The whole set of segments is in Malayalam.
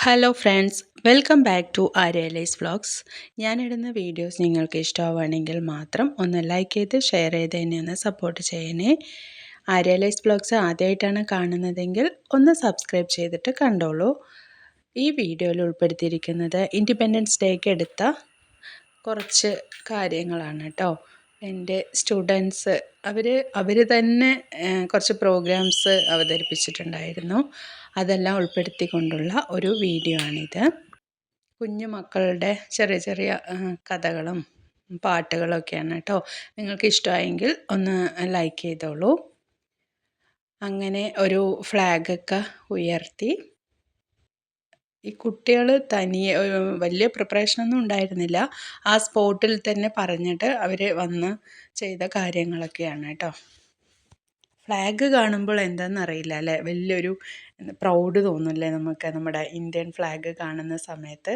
Hello friends, welcome back to ആര്യലൈസ് വ്ളോഗ്സ്. ഞാനിടുന്ന വീഡിയോസ് നിങ്ങൾക്ക് ഇഷ്ടമാവുകയാണെങ്കിൽ മാത്രം ഒന്ന് ലൈക്ക് ചെയ്ത് ഷെയർ ചെയ്ത് എന്നെ ഒന്ന് സപ്പോർട്ട് ചെയ്യണേ. ആര്യലൈസ് വ്ളോഗ്സ് ആദ്യമായിട്ടാണ് കാണുന്നതെങ്കിൽ ഒന്ന് സബ്സ്ക്രൈബ് ചെയ്തിട്ട് കണ്ടോളൂ. ഈ വീഡിയോയിൽ ഉൾപ്പെടുത്തിയിരിക്കുന്നത് ഇൻഡിപെൻഡൻസ് ഡേക്ക് എടുത്ത കുറച്ച് കാര്യങ്ങളാണ് കേട്ടോ. എൻ്റെ സ്റ്റുഡൻസ് അവർ തന്നെ കുറച്ച് പ്രോഗ്രാംസ് അവതരിപ്പിച്ചിട്ടുണ്ടായിരുന്നു. അതെല്ലാം ഉൾപ്പെടുത്തിക്കൊണ്ടുള്ള ഒരു വീഡിയോ ആണിത്. കുഞ്ഞു മക്കളുടെ ചെറിയ ചെറിയ കഥകളും പാട്ടുകളൊക്കെയാണ് കേട്ടോ. നിങ്ങൾക്ക് ഇഷ്ടമായെങ്കിൽ ഒന്ന് ലൈക്ക് ചെയ്തോളൂ. അങ്ങനെ ഒരു ഫ്ലാഗൊക്കെ ഉയർത്തി ഈ കുട്ടികൾ തനിയെ വലിയ പ്രിപ്പറേഷനൊന്നും ഉണ്ടായിരുന്നില്ല. ആ സ്പോട്ടിൽ തന്നെ പറഞ്ഞിട്ട് അവർ വന്ന് ചെയ്ത കാര്യങ്ങളൊക്കെയാണ് കേട്ടോ. ഫ്ലാഗ് കാണുമ്പോൾ എന്താണെന്നറിയില്ല അല്ലേ, വലിയൊരു പ്രൗഡ് തോന്നില്ലേ നമുക്ക് നമ്മുടെ ഇന്ത്യൻ ഫ്ലാഗ് കാണുന്ന സമയത്ത്.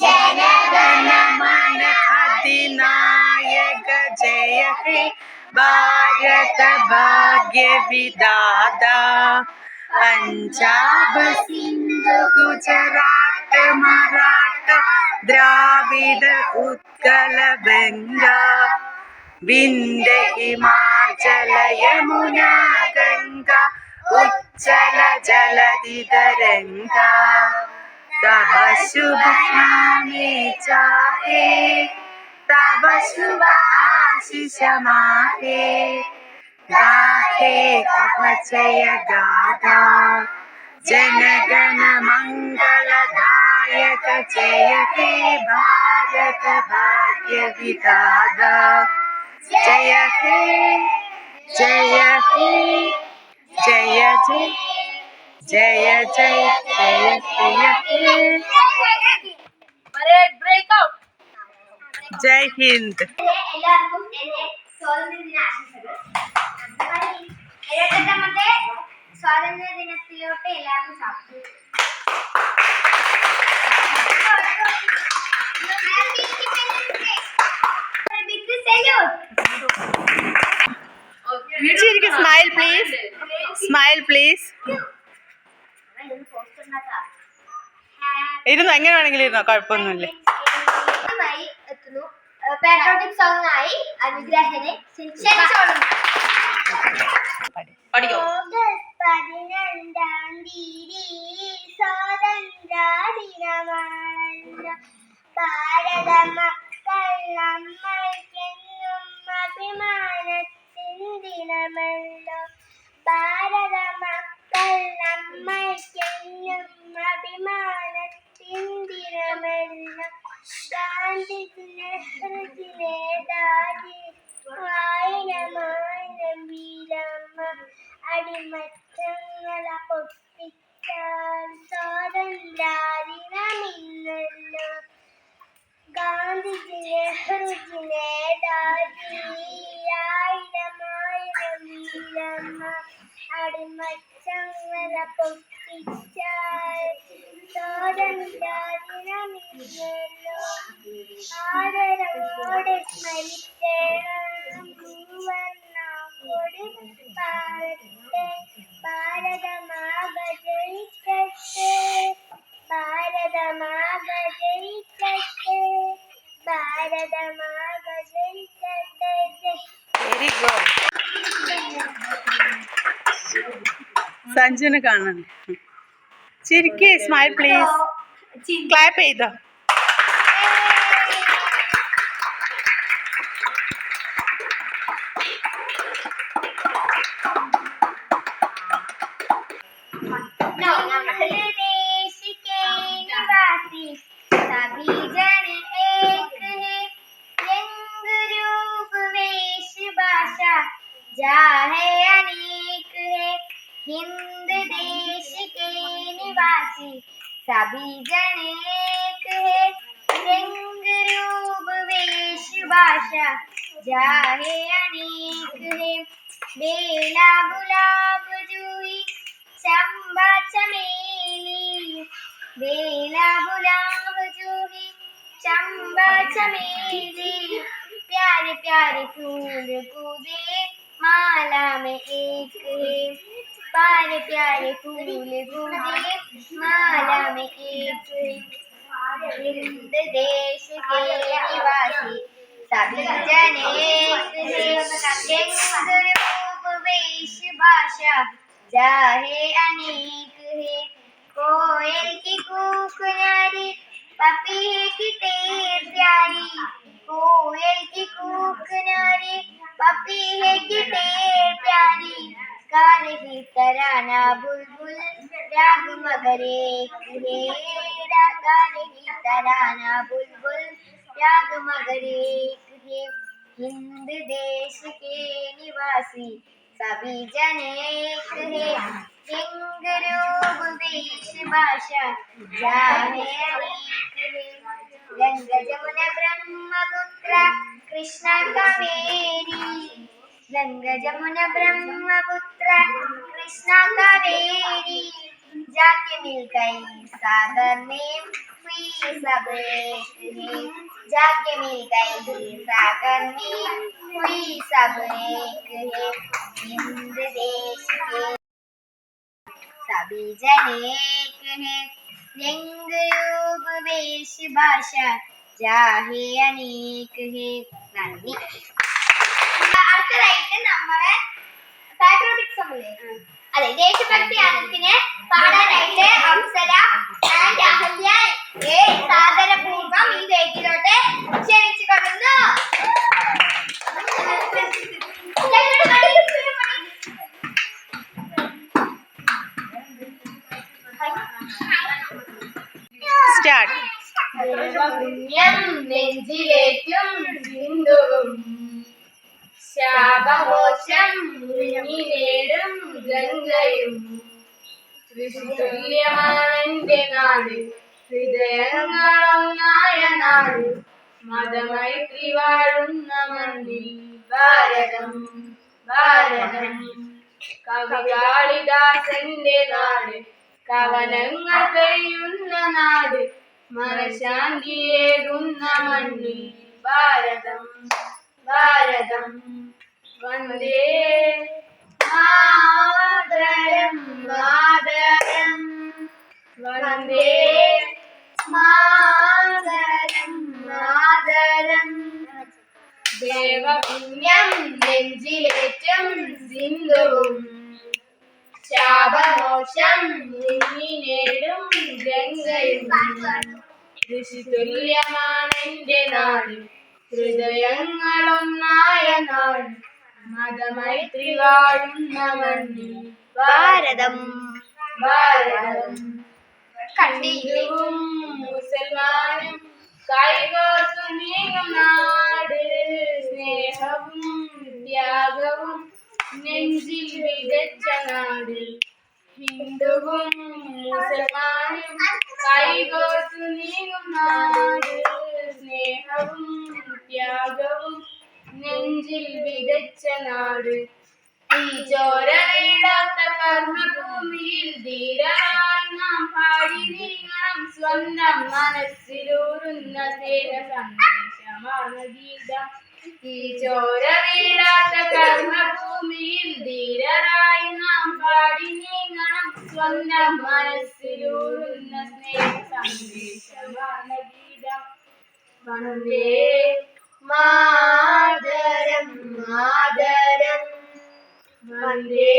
जनगण अधिनायक जय हे भारत भाग्य विधाता पंजाब सिंध गुजरात मराठा द्राविड उत्कल बंगा विंध्य हिमाचल यमुना गंगा उच्चल जलधि तरंगा तब शुभ नामे चाहे तब शुभ आशीष माहे गाहे तब जय गाथा जनगण मंगलदायक जय हे भारत भाग्य विधाता जय हे जय हे जय जय जय जय जय जय जय हिंद. എല്ലാവർക്കും എൻ്റെ സ്വാതന്ത്ര്യദിന ആശംസകൾ. സ്വാതന്ത്ര്യ ദിനത്തിലോട്ട് എല്ലാവർക്കും സ്വാഗതം. Smile please. Smile please. ഇരുന്നോ, എങ്ങനെ വേണമെങ്കിലും ഇരുന്നോ, കുഴപ്പമൊന്നുമില്ല. എത്തുന്നു പാട്രിയോട്ടിക് സോങ് ആയി അനുഗ്രഹനെ ക്ഷണിച്ചോളുന്നു. ഓഗസ്റ്റ് 12-ാം തീയതി സ്വാതന്ത്ര്യ ദിനമാണല്ലോ. ഭാരത മക്കൾ നമ്മൾക്കെന്നും അഭിമാനത്തിൻ ദിനമല്ലോ. ഭാരത മക്കൾ നമ്മൾക്കെന്നും അഭിമാനത്തിൻ ദിനമല്ലോ. ഗാന്ധിജി നെഹ്റുജി നേതാജി ആയിരം വീരമ്മ അടിമച്ചങ്ങളെ പൊട്ടിച്ചാൽ സ്വാതന്ത്ര്യദിനമിന്നല്ലോ. ഗാന്ധിജി നെഹ്റുജി നേതാജി ആയിരം വീരമ്മ അടിമച്ചങ്ങളെ പൊട്ടിച്ചാൽ സ്വാതന്ത്ര്യദിനമിന്നല്ലോ. ആദരവോടെ സ്മരിക്കണം മൂവർണ്ണക്കൊടി പാറട്ടെ. ഭാരതമാക ജയിക്കട്ടെ, ഭാരതമാക ജയിക്കട്ടെ, ഭാരതമാക ജയിക്കട്ടെ. Very good. സഞ്ജുനെ കാണണം. ചിരിക്ക്. Smile please. ക്ലാപ്പ് ചെയ്തോ. देश के निवासी सभी जन एक है, रंग रूप वेश भाषा जा है अनेक निवासी सभी जन एक है रंग रूप वेश भाषा जाहे अनेक है बेला गुलाब जूही चंबा चमेली बेला गुलाब जूही चंबा चमेली प्यारे प्यारे फूल कूदे माला में एक है प्यारे प्यारे फूल कूदे माला में एक है हिंद देश के निवासी सभी जन एक है रंग रूप वेश भाषा चाहे अनेक है कोयल की कूक न्यारी पपीहे की टेर प्यारी कोयल की कूक न्यारी पपीहे की टेर प्यारी गाने की तराना बुलबुल राग मगर एक है गाने की तराना बुलबुल राग मगर एक है हिंद देश के निवासी सभी जन एक है रंग रूप वेश भाषा जाहे अनेक है गंगा जमुना ब्रह्मपुत्र कृष्णा कावेरी गंगा जमुना ब्रह्मपुत्र कृष्णा कावेरी जाके मिल गई सागर में हुई सब एक है जाके मिल गई सागर में हुई सब एक है हिंद देश के सभी जन एक है रंग रूप वेश भाषा चाहे अनेक है നന്ദി അടുത്തതായിട്ട് നമ്മളെ പാട്രിയോട്ടിക് സോങ് അതെ ദേശഭക്തി ഗാനത്തിന് പാടാനായിട്ട് അപ്സര ആൻഡ് അഹല്യ സാദരപൂർവ്വം ഈ വേദിയിലോട്ട് ക്ഷണിച്ചു കൊള്ളുന്നു സ്റ്റാർട്ട്. പുണ്യം നെഞ്ചിലേക്കും സിന്ധുവും ശാപമോക്ഷം നേടും ഗംഗയും തുല്യമാണെന്റെ നാട് ഹൃദയങ്ങളൊന്നായ നാട് മതമൈത്രി വാഴുന്ന മണ്ണിൽ ഭാരതം ഭാരതം കവി കാളിദാസന്റെ നാട് കവനങ്ങൾ പെയ്യുന്ന നാട് മനശാന്തിയേകുന്ന മണ്ണിൽ ഭാരതം ഭാരതം വന്ദേ മാതരം മാതരം വന്ദേ മാതരം മാതരം ദേവപുണ്യം നെഞ്ചിലേറ്റും സിന്ധുവും ശാപമോക്ഷം നേടും ഗംഗയും ഋഷി തുല്യമാണെന്റെ നാട് ഹൃദയങ്ങളൊന്നായ നാട് മതമൈത്രി വാഴുന്ന മണ്ണിൽ ഭാരതം ഭാരതം ഹിന്ദുവും മുസൽമാനും കൈകോർത്തു നീങ്ങും നാട് സ്നേഹവും ത്യാഗവും നെഞ്ചിൽ വിതച്ച നാട് ഹിന്ദുവും മുസൽമാനും കൈകോർത്തു നീങ്ങും നാട് സ്നേഹവും ത്യാഗവും നെഞ്ചിൽ വിതച്ച നാട് ഈ ചോര വീഴാത്ത കർമ്മഭൂമിയിൽ ധീരമായി നാം പാടി നീങ്ങണം സ്വന്തം മനസ്സിലൂറുന്ന സ്നേഹ സന്ദേശമാണ് ഗീതം ഈ ചോര വീഴാത്ത കർമ്മഭൂമിയിൽ ധീരരായി നാം പാടി നീങ്ങണം സ്വന്തം മനസ്സിലൂറുന്ന സ്നേഹ സന്ദേശമാണ് ഗീതം വന്ദേ മാതരം മാതരം വന്ദേ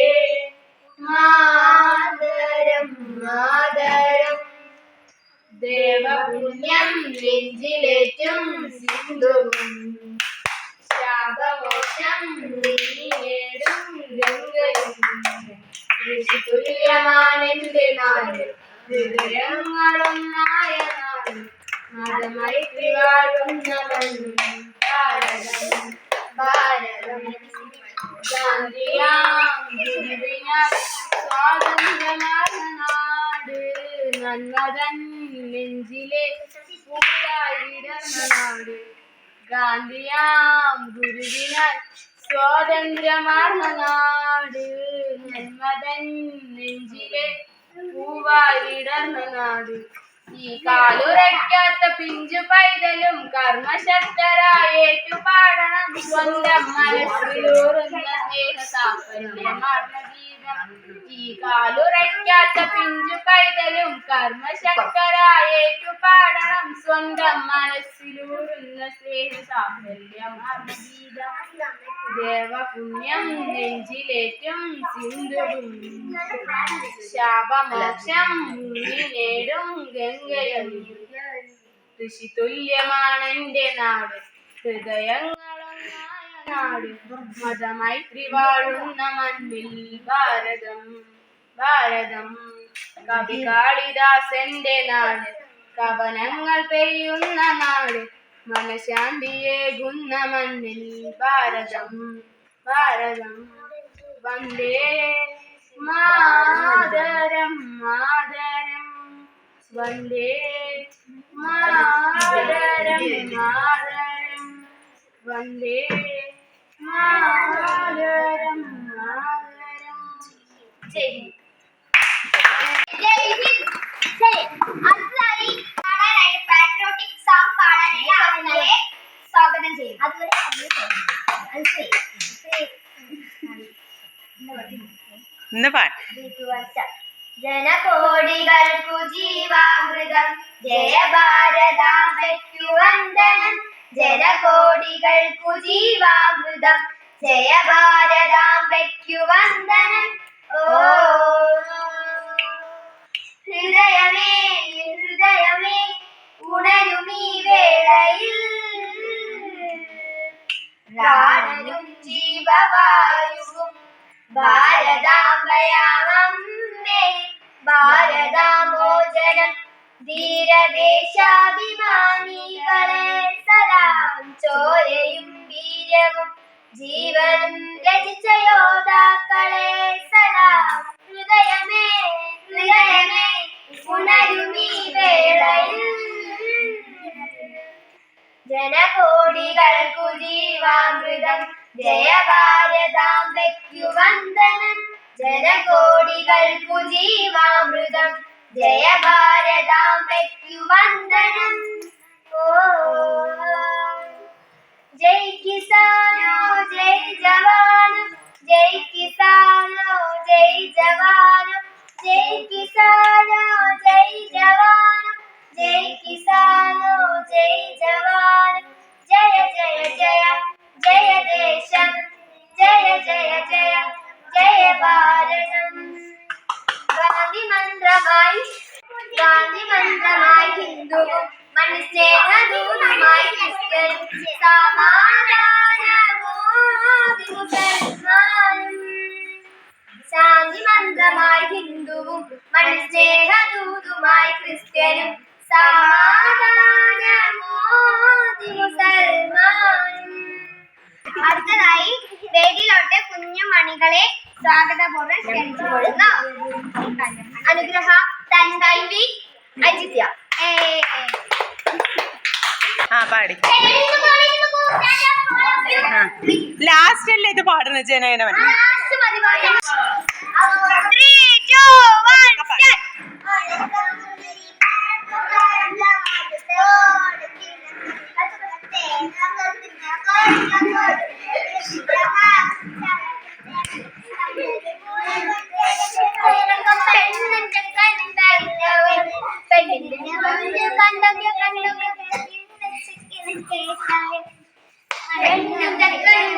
മാതരം മാതരം ദേവപുണ്യം നെഞ്ചിലേറ്റും സിന്ധുവും ശാപമോക്ഷം നേടും ഗംഗയും ഋഷി തുല്യമാണെന്റെ നാട് ഹൃദയങ്ങളൊന്നായ നാട് മതമൈത്രി വാഴുന്ന മണ്ണിൽ ഭാരതം ഭാരതം ഗാന്ധിയാം സ്വാതന്ത്ര്യമായ നാട് നന്മതൻ നെഞ്ചിലെ പൂവായിടർന്ന നാട് ഗാന്ധിയാം ഗുരുവിനാൽ സ്വാതന്ത്ര്യമാർന്ന നാട് നന്മതൻ നെഞ്ചിലെ പൂവായിടർന്ന നാട് ഈ കാലുറയ്ക്കാത്ത പിഞ്ചു പൈതലും കർമ്മശക്തരായേറ്റുപാടണം സ്വന്തം മനസ്സിലൂറുന്ന സ്നേഹസാഫല്യമാർന്ന ഗീതം ഈ കാലുറയ്ക്കാത്ത പിഞ്ചു പൈതലും കർമ്മശക്തരായേറ്റുപാടണം സ്വന്തം മനസ്സിലൂറുന്ന സ്നേഹസാഫല്യമാർന്ന ഗീതം ദേവപുണ്യം നെഞ്ചിലേറ്റും സിന്ധുവും ശാപമോക്ഷം നേടും ഗംഗയും ഋഷി തുല്യമാണെന്റെ നാട് ഹൃദയങ്ങളൊന്നായ നാട് മതമൈത്രി വാഴുന്ന മണ്ണിൽ ഭാരതം ഭാരതം കവി കാളിദാസന്റെ നാട് കവനങ്ങൾ പെയ്യുന്ന നാട് മനഃശാന്തിയേകുന്ന മണ്ണിൽ ഭാരതം ഭാരതം വന്ദേ മാതരം മാതരം വന്ദേ മാതരം മാതരം വന്ദേ മാതരം മാതരം ശരി അടുത്തതായി പാടാനായിട്ട് പാട്രിയോട്ടിക് സോങ് പാടാനായിട്ട് അവരെ സ്വാഗതം ചെയ്യും. അതുവരെ ഇന്ന് പാട്ട് ജനകോടികൾക്കു ജീവാമൃതം ജയ ഭാരതാംബയ്ക്കു വന്ദനം ജനകോടികൾക്കു ജീവാമൃതം ജയ ഭാരതാംബയ്ക്കു വന്ദനം ഓ ഹൃദയമേ ഹൃദയമേ ഉണരുമീ വേളയിൽ പ്രാണനും ജീവവായുവും ഭാരതാംബയാമമ്മേ ഭാരതാമോചനം ധീരദേശാഭിമാനികളെ സലാം ചോരയും വീര്യവും ജീവനും രചിച്ച യോദ്ധാക്കളെ സലാം ഹൃദയമേ ഹൃദയമേ ഉണരുമീ വേളയിൽ ജനകോടികൾക്കു ജീവാമൃതം ജയ ഭാരതാംബയ്ക്കു വന്ദനം ജനകോടികൾക്കു ജീവാമൃതം ജയ ഭാരതാംബയ്ക്കു വന്ദനം ഓ ജയ് കിസാനോ ജയ് ജവാനോ ജയ് കിസാനോ ജയ് ജവാനോ ജയ് കിസാനോ ജയ് ജവാനോ ജയ് കിസാനോ ജയ് ജവാനോ ജയ ജയ ജയ ജയ ദേശം ജയ ജയ ജയ ജയ ഭാരതം ഗാന്ധി മന്ത്രമായി ഹിന്ദുവും മനുസ്നേഹദൂതമായി ക്രിസ്ത്യനും സമാധാനമോദി മുസൽമാനും ശാന്തി മന്ത്രമായി ഹിന്ദുവും മനുസ്നേഹദൂതുമായി ക്രിസ്ത്യനും സമാധാനമോദി മുസൽമാനും അടുത്തതായി വേദിയിലോട്ട് കുഞ്ഞു മണികളെ സ്വാഗതപൂർവ്വം ക്ഷണിച്ചുകൊള്ളുന്നു. അനുഗ്രഹ തൻവി അജിത്യ പാടി ലാസ്റ്റ് അല്ലേ ഇത് പാടുന്ന ജനഗണമൻ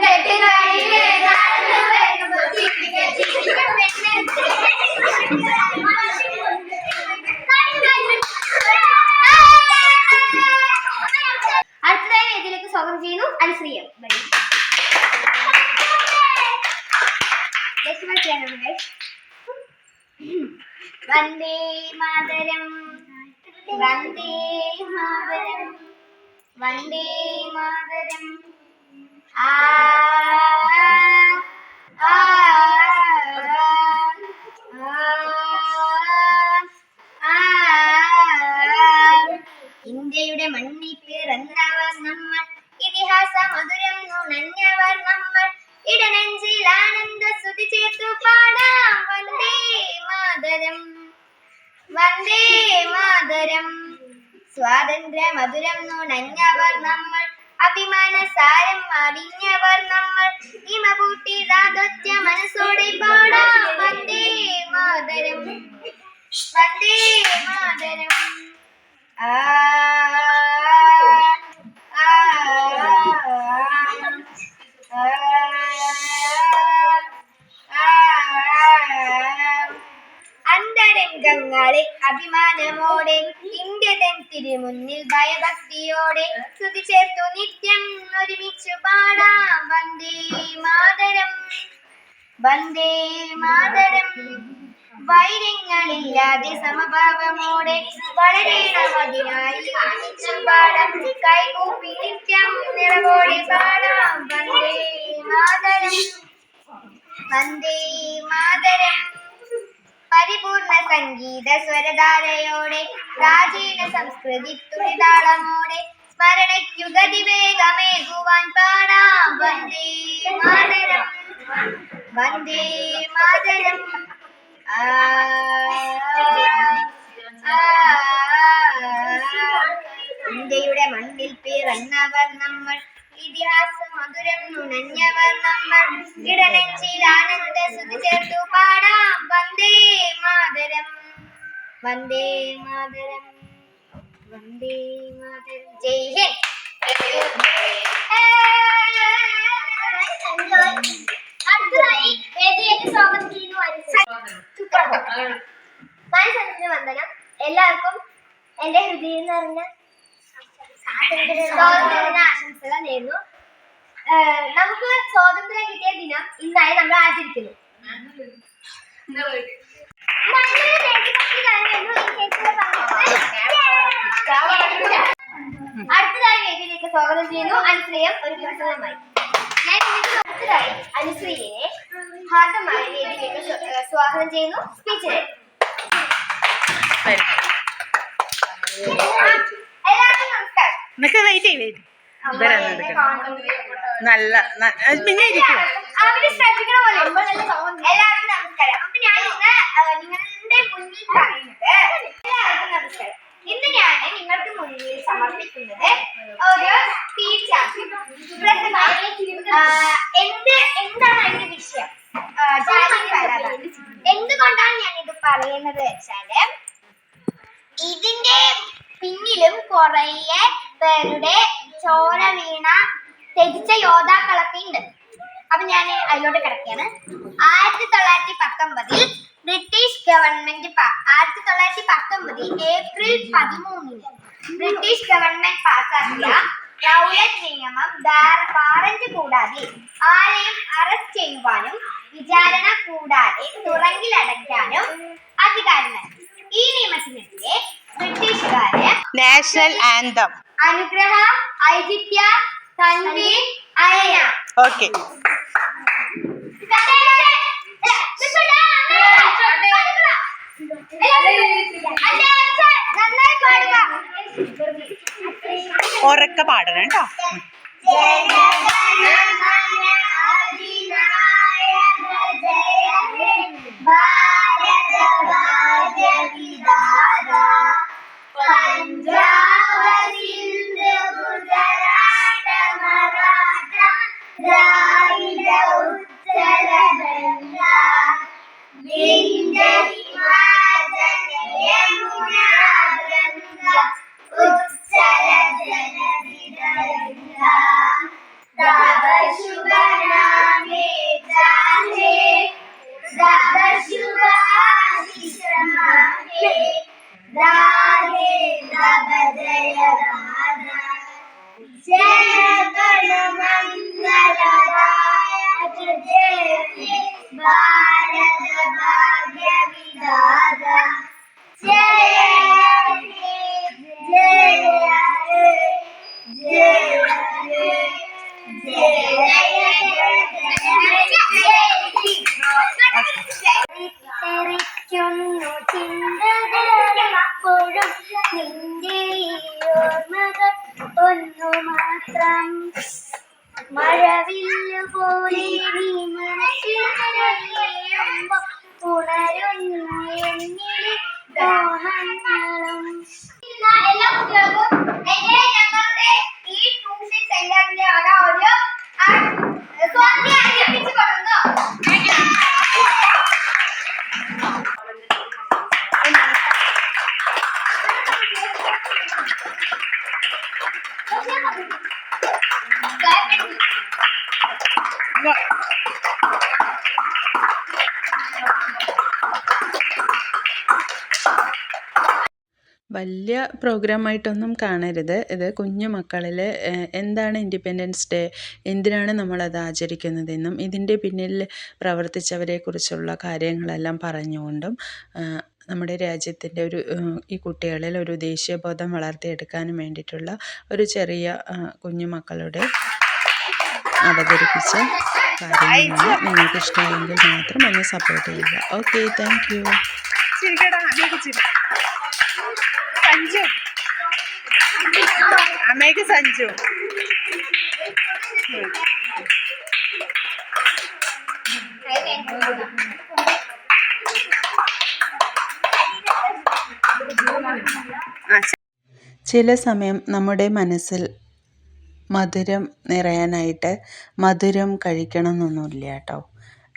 അടുത്തതായി വേദിയിലേക്ക് സ്വാഗതം ചെയ്യുന്നു അനുശ്രീയം. വന്ദേ മാതരം വന്ദേ മാതരം വന്ദേ മാതരം ആ ആ ആ ആ സ്വാതന്ത്ര്യ മധുരം നുണഞ്ഞവർ നമ്മൾ, അഭിമാന സാരം അറിഞ്ഞവർ നമ്മൾ, ഹിമപൂട്ടി രാതൊറ്റ മനസ്സോടെ പാടാം വന്ദേ മാതരം, വന്ദേ മാതരം. ആ ആ അന്തരംഗങ്ങളിൽ അഭിമാനമോടെ ഇന്ത്യ തൻ തിരുമുന്നിൽ ഭയഭക്തിയോടെ സ്തുതി ചേർത്തു നിത്യം ഒരുമിച്ചു പാടാം വന്ദേ മാതരം, വന്ദേ മാതരം. വൈരങ്ങളില്ലാതെ സമഭാവമോടെ വളരണം അതിനായി ഒന്നിച്ചു പാടാം, കൈകൂപ്പി നിത്യം നിറവോടെ പാടാം വന്ദേ മാതരം, വന്ദേ മാതരം. പരിപൂർണ സംഗീത സ്വരധാരയോടെ പ്രാചീന സംസ്കൃതി തുടിതാളമോടെ സ്മരണയ്ക്കു ഗതിവേഗമേകുവാൻ പാടാം വന്ദേ മാതരം, വന്ദേ മാതരം. ഇന്ത്യയുടെ മണ്ണിൽ പിറന്നവർ നമ്മൾ, ഇതിഹാസ മധുരം നുണഞ്ഞവർ നമ്മൾ, ഇടനെഞ്ചിൽ ആനന്ദ സ്തുതി ചേർത്തു പാടാം വന്ദേ മാതരം, വന്ദേ മാതരം, വന്ദേ മാതരം. ജയ് ഹിന്ദ്. അടുത്തതായി വേദിയിലേക്ക് സ്വാഗതം ചെയ്യുന്നു വന്ദനം. എല്ലാവർക്കും എന്റെ ഹൃദയം നിറഞ്ഞ സ്വാതന്ത്ര്യദിന ആശംസകൾ നേരുന്നു. നമുക്ക് സ്വാതന്ത്ര്യം കിട്ടിയ ദിനം ഇന്നായി നമ്മൾ ആചരിക്കുന്നു. അടുത്തതായി വേദിയിലേക്ക് സ്വാഗതം ചെയ്യുന്നു അനുശ്രീയം ഒരു പുസ്തകമായി. ഞാൻ അടുത്തതായി അനുശ്രീയെ ഹാർദമായി വേദിയിലേക്ക് സ്വാഗതം ചെയ്യുന്നു. സ്പീച്ചിലെ എല്ലാവർക്കും നമസ്കാരം. നല്ല പിന്നെ അവര് ശ്രദ്ധിക്കണ പോലെ എല്ലാവർക്കും നമസ്കാരം. അപ്പൊ ഞാൻ ഇന്ന് നിങ്ങളുടെ മുന്നിൽ പറയുന്നത് എല്ലാവർക്കും നമസ്കാരം. ഇന്ന് ഞാൻ നിങ്ങൾക്ക് മുന്നിൽ സമർപ്പിക്കുന്നത് ഒരു സ്പീച്ചാണ്. എന്താണ് അതിന്റെ വിഷയം? എന്തുകൊണ്ടാണ് ഞാൻ ഇത് പറയുന്നത് വെച്ചാല് ഇതിന്റെ പിന്നിലും കുറെ പേരുടെ ചോര വീണ ത്യജിച്ച യോദ്ധാക്കളൊക്കെ ഉണ്ട്. അപ്പൊ ഞാൻ അതിലോട്ട് കിടക്കുകയാണ്. 1919 British government 1919 April 13 British government പാസാക്കിയ റൗലറ്റ് നിയമം വാറന്റ് കൂടാതെ ആരെയും അറസ്റ്റ് ചെയ്യുവാനും വിചാരണ കൂടാതെ തുറങ്കിലടയ്ക്കാനും അധികാരം നൽകി. ഈ നിയമത്തിനെതിരെ ബ്രിട്ടീഷുകാര് നാഷണൽ ആന്തം അനുഗ്രഹ, ഐജിത്യ, തൻവീർ, അയന. ഓക്കെ. ഉറക്കെ പാടണം കേട്ടോ. മഴവില്ല് പോലെ നീ മനസ്സിലുമ്പോ ഉണരുന്നു എന്നിലെ ദാഹങ്ങളും. എല്ലാ കുട്ടികളും വലിയ പ്രോഗ്രാമായിട്ടൊന്നും കാണരുത്. ഇത് കുഞ്ഞു മക്കളിൽ എന്താണ് ഇൻഡിപെൻഡൻസ് ഡേ, എന്തിനാണ് നമ്മളത് ആചരിക്കുന്നതെന്നും ഇതിൻ്റെ പിന്നിൽ പ്രവർത്തിച്ചവരെക്കുറിച്ചുള്ള കാര്യങ്ങളെല്ലാം പറഞ്ഞുകൊണ്ടും നമ്മുടെ രാജ്യത്തിൻ്റെ ഈ കുട്ടികളിൽ ഒരു ദേശീയബോധം വളർത്തിയെടുക്കാനും വേണ്ടിയിട്ടുള്ള ഒരു ചെറിയ കുഞ്ഞു മക്കളുടെ അവതരിപ്പിച്ച കാര്യങ്ങളാണ്. നിങ്ങൾക്ക് ഇഷ്ടമായെങ്കിൽ മാത്രം ഒന്ന് സപ്പോർട്ട് ചെയ്യുക. Okay, thank you. സഞ്ജു, അമ്മയ്ക്ക് സഞ്ജു. ചില സമയം നമ്മുടെ മനസ്സിൽ മധുരം നിറയാനായിട്ട് മധുരം കഴിക്കണം എന്നൊന്നുമില്ല കേട്ടോ.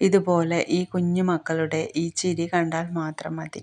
ഇതുപോലെ ഈ കുഞ്ഞു മക്കളുടെ ഈ ചിരി കണ്ടാൽ മാത്രം മതി.